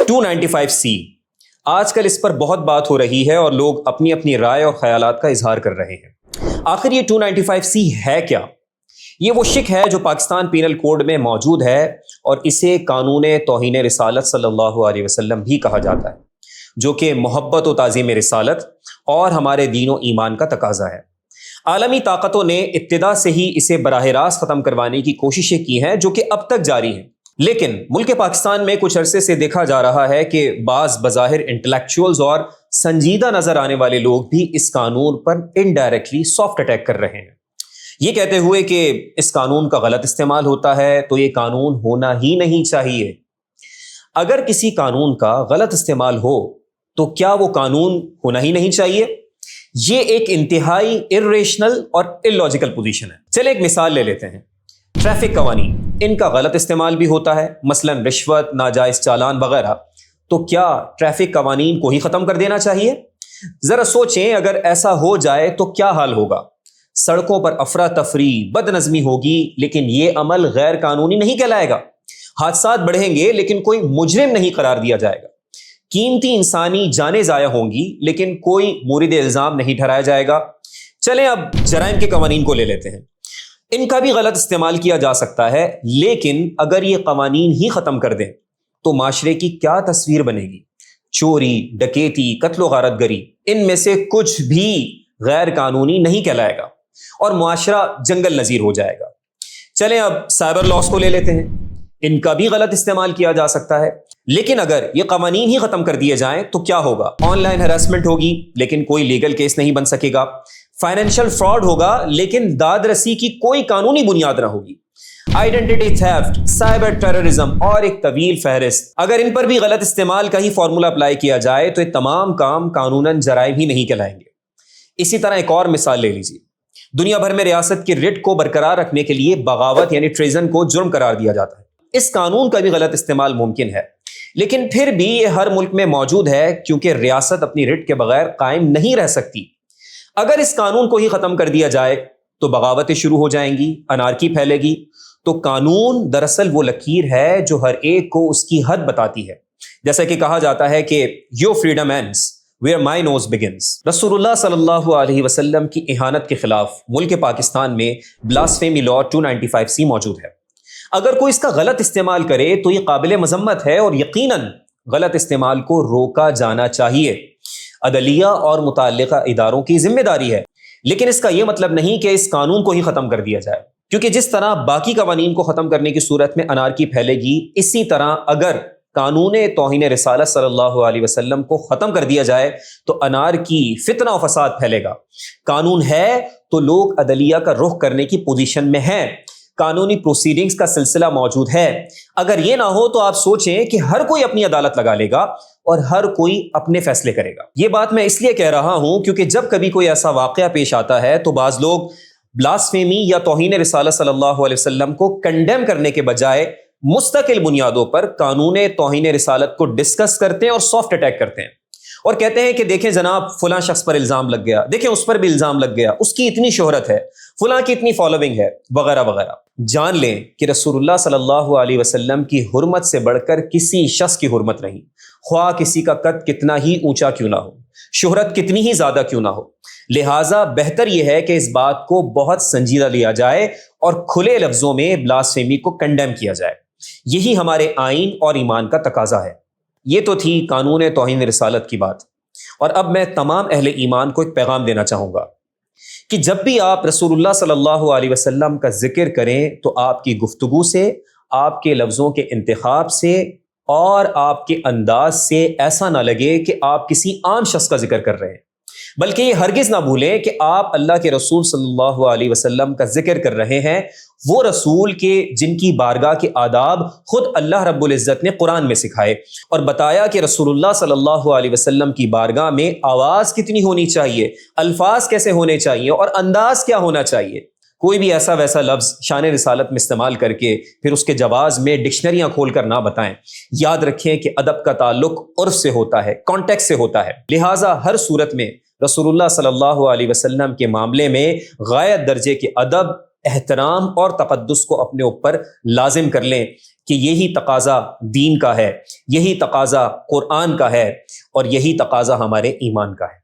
295C آج کل اس پر بہت بات ہو رہی ہے اور لوگ اپنی اپنی رائے اور خیالات کا اظہار کر رہے ہیں۔ آخر یہ 295C ہے کیا؟ یہ وہ شک ہے جو پاکستان پینل کوڈ میں موجود ہے اور اسے قانون توہین رسالت صلی اللہ علیہ وسلم بھی کہا جاتا ہے، جو کہ محبت و تعظیم رسالت اور ہمارے دین و ایمان کا تقاضا ہے۔ عالمی طاقتوں نے ابتدا سے ہی اسے براہ راست ختم کروانے کی کوششیں کی ہیں، جو کہ اب تک جاری ہیں، لیکن ملک پاکستان میں کچھ عرصے سے دیکھا جا رہا ہے کہ بعض بظاہر انٹلیکچوئلز اور سنجیدہ نظر آنے والے لوگ بھی اس قانون پر انڈائریکٹلی سافٹ اٹیک کر رہے ہیں، یہ کہتے ہوئے کہ اس قانون کا غلط استعمال ہوتا ہے تو یہ قانون ہونا ہی نہیں چاہیے۔ اگر کسی قانون کا غلط استعمال ہو تو کیا وہ قانون ہونا ہی نہیں چاہیے؟ یہ ایک انتہائی ارریشنل اور اللاجیکل پوزیشن ہے۔ چلے ایک مثال لے لیتے ہیں۔ ٹریفک قوانین، ان کا غلط استعمال بھی ہوتا ہے، مثلا رشوت، ناجائز چالان وغیرہ، تو کیا ٹریفک قوانین کو ہی ختم کر دینا چاہیے؟ ذرا سوچیں، اگر ایسا ہو جائے تو کیا حال ہوگا؟ سڑکوں پر افراتفری، بد نظمی ہوگی، لیکن یہ عمل غیر قانونی نہیں کہلائے گا۔ حادثات بڑھیں گے لیکن کوئی مجرم نہیں قرار دیا جائے گا۔ قیمتی انسانی جانیں ضائع ہوں گی لیکن کوئی مورد الزام نہیں ٹھہرایا جائے گا۔ چلیں اب جرائم کے قوانین کو لے لیتے ہیں۔ ان کا بھی غلط استعمال کیا جا سکتا ہے، لیکن اگر یہ قوانین ہی ختم کر دیں تو معاشرے کی کیا تصویر بنے گی؟ چوری، ڈکیتی، قتل و غارت گری، ان میں سے کچھ بھی غیر قانونی نہیں کہلائے گا اور معاشرہ جنگل نظیر ہو جائے گا۔ چلیں اب سائبر لاز کو لے لیتے ہیں۔ ان کا بھی غلط استعمال کیا جا سکتا ہے، لیکن اگر یہ قوانین ہی ختم کر دیے جائیں تو کیا ہوگا؟ آن لائن ہراسمنٹ ہوگی لیکن کوئی لیگل کیس نہیں بن سکے گا۔ فائنینشیل فراڈ ہوگا لیکن داد رسی کی کوئی قانونی بنیاد نہ ہوگی۔ آئیڈینٹی تھیفٹ، سائبر ٹیررزم اور ایک طویل فہرست، اگر ان پر بھی غلط استعمال کا ہی فارمولا اپلائی کیا جائے تو یہ تمام کام قانوناً جرائم ہی نہیں کہلائیں گے۔ اسی طرح ایک اور مثال لے لیجیے۔ دنیا بھر میں ریاست کی رٹ کو برقرار رکھنے کے لیے بغاوت یعنی ٹریزن کو جرم قرار دیا جاتا ہے۔ اس قانون کا بھی غلط استعمال ممکن ہے، لیکن پھر بھی یہ ہر ملک میں موجود ہے کیونکہ ریاست اپنی رٹ کے بغیر قائم نہیں رہ سکتی۔ اگر اس قانون کو ہی ختم کر دیا جائے تو بغاوتیں شروع ہو جائیں گی، انارکی پھیلے گی۔ تو قانون دراصل وہ لکیر ہے جو ہر ایک کو اس کی حد بتاتی ہے، جیسا کہ کہا جاتا ہے کہ your freedom ends where my nose begins. رسول اللہ صلی اللہ علیہ وسلم کی اہانت کے خلاف ملک پاکستان میں بلاسفیمی لا 295C موجود ہے۔ اگر کوئی اس کا غلط استعمال کرے تو یہ قابل مذمت ہے اور یقیناً غلط استعمال کو روکا جانا چاہیے۔ عدلیہ اور متعلقہ اداروں کی ذمہ داری ہے، لیکن اس کا یہ مطلب نہیں کہ اس قانون کو ہی ختم کر دیا جائے، کیونکہ جس طرح باقی قوانین کو ختم کرنے کی صورت میں انارکی پھیلے گی، اسی طرح اگر قانون توہین رسالت صلی اللہ علیہ وسلم کو ختم کر دیا جائے تو انارکی، فتنہ و فساد پھیلے گا۔ قانون ہے تو لوگ عدلیہ کا رخ کرنے کی پوزیشن میں ہیں، قانونی پروسیڈنگز کا سلسلہ موجود ہے۔ اگر یہ نہ ہو تو آپ سوچیں کہ ہر کوئی اپنی عدالت لگا لے گا اور ہر کوئی اپنے فیصلے کرے گا۔ یہ بات میں اس لیے کہہ رہا ہوں کیونکہ جب کبھی کوئی ایسا واقعہ پیش آتا ہے تو بعض لوگ بلاسفیمی یا توہین رسالت صلی اللہ علیہ وسلم کو کنڈیم کرنے کے بجائے مستقل بنیادوں پر قانون توہین رسالت کو ڈسکس کرتے ہیں اور سافٹ اٹیک کرتے ہیں اور کہتے ہیں کہ دیکھیں جناب فلاں شخص پر الزام لگ گیا، دیکھیں اس پر بھی الزام لگ گیا، اس کی اتنی شہرت ہے، فلاں کی اتنی فالوئنگ ہے، وغیرہ وغیرہ۔ جان لیں کہ رسول اللہ صلی اللہ علیہ وسلم کی حرمت سے بڑھ کر کسی شخص کی حرمت نہیں، خواہ کسی کا قد کتنا ہی اونچا کیوں نہ ہو، شہرت کتنی ہی زیادہ کیوں نہ ہو۔ لہٰذا بہتر یہ ہے کہ اس بات کو بہت سنجیدہ لیا جائے اور کھلے لفظوں میں بلاسفیمی کو کنڈیم کیا جائے۔ یہی ہمارے آئین اور ایمان کا تقاضا ہے۔ یہ تو تھی قانون توہین رسالت کی بات، اور اب میں تمام اہل ایمان کو ایک پیغام دینا چاہوں گا کہ جب بھی آپ رسول اللہ صلی اللہ علیہ وسلم کا ذکر کریں تو آپ کی گفتگو سے، آپ کے لفظوں کے انتخاب سے اور آپ کے انداز سے ایسا نہ لگے کہ آپ کسی عام شخص کا ذکر کر رہے ہیں، بلکہ یہ ہرگز نہ بھولیں کہ آپ اللہ کے رسول صلی اللہ علیہ وسلم کا ذکر کر رہے ہیں، وہ رسول کے جن کی بارگاہ کے آداب خود اللہ رب العزت نے قرآن میں سکھائے اور بتایا کہ رسول اللہ صلی اللہ علیہ وسلم کی بارگاہ میں آواز کتنی ہونی چاہیے، الفاظ کیسے ہونے چاہیے اور انداز کیا ہونا چاہیے۔ کوئی بھی ایسا ویسا لفظ شان رسالت میں استعمال کر کے پھر اس کے جواز میں ڈکشنریاں کھول کر نہ بتائیں۔ یاد رکھیں کہ ادب کا تعلق عرف سے ہوتا ہے، کانٹیکسٹ سے ہوتا ہے، لہٰذا ہر صورت میں رسول اللہ صلی اللہ علیہ وسلم کے معاملے میں غایت درجے کے ادب، احترام اور تقدس کو اپنے اوپر لازم کر لیں۔ کہ یہی تقاضا دین کا ہے، یہی تقاضا قرآن کا ہے، اور یہی تقاضا ہمارے ایمان کا ہے۔